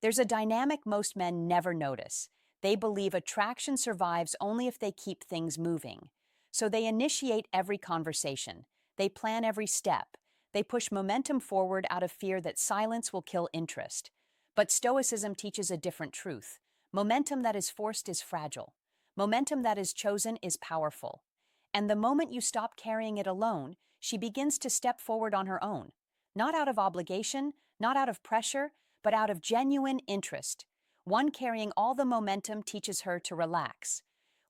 There's a dynamic most men never notice. They believe attraction survives only if they keep things moving. So they initiate every conversation. They plan every step. They push momentum forward out of fear that silence will kill interest. But Stoicism teaches a different truth. Momentum that is forced is fragile. Momentum that is chosen is powerful. And the moment you stop carrying it alone, she begins to step forward on her own. Not out of obligation, not out of pressure, but out of genuine interest. One carrying all the momentum teaches her to relax.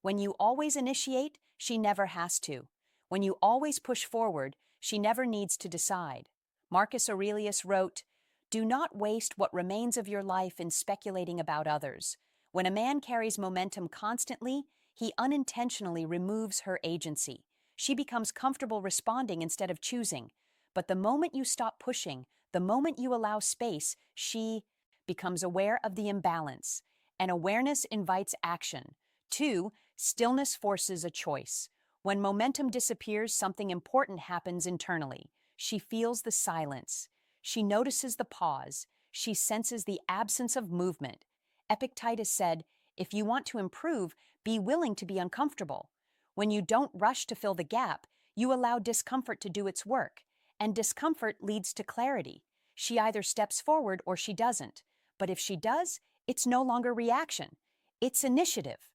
When you always initiate, she never has to. When you always push forward, she never needs to decide. Marcus Aurelius wrote, "Do not waste what remains of your life in speculating about others." When a man carries momentum constantly, he unintentionally removes her agency. She becomes comfortable responding instead of choosing. But the moment you stop pushing, the moment you allow space, she becomes aware of the imbalance. And awareness invites action. 2, stillness forces a choice. When momentum disappears, something important happens internally. She feels the silence. She notices the pause. She senses the absence of movement. Epictetus said, "If you want to improve, be willing to be uncomfortable." When you don't rush to fill the gap, you allow discomfort to do its work. And discomfort leads to clarity. She either steps forward or she doesn't. But if she does, it's no longer reaction. It's initiative.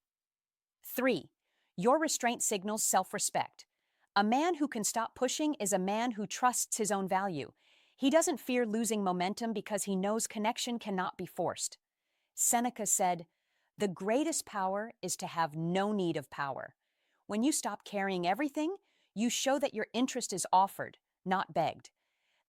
3. Your restraint signals self-respect. A man who can stop pushing is a man who trusts his own value. He doesn't fear losing momentum because he knows connection cannot be forced. Seneca said, "The greatest power is to have no need of power." When you stop carrying everything, you show that your interest is offered, not begged.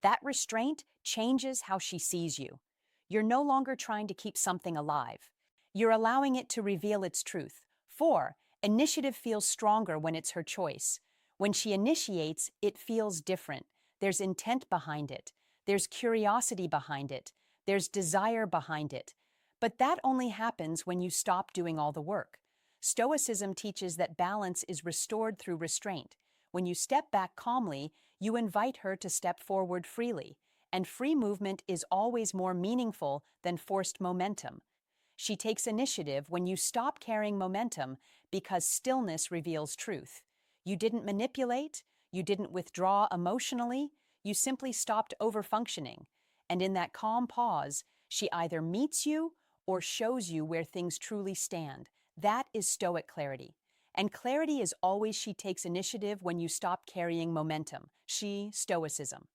That restraint changes how she sees you. You're no longer trying to keep something alive. You're allowing it to reveal its truth. 4. Initiative feels stronger when it's her choice. When she initiates, it feels different. There's intent behind it. There's curiosity behind it. There's desire behind it. But that only happens when you stop doing all the work. Stoicism teaches that balance is restored through restraint. When you step back calmly, you invite her to step forward freely, and free movement is always more meaningful than forced momentum. She takes initiative when you stop carrying momentum because stillness reveals truth. You didn't manipulate, you didn't withdraw emotionally, you simply stopped overfunctioning. And in that calm pause, she either meets you or shows you where things truly stand. That is Stoic clarity. And clarity is always she takes initiative when you stop carrying momentum. Stoicism.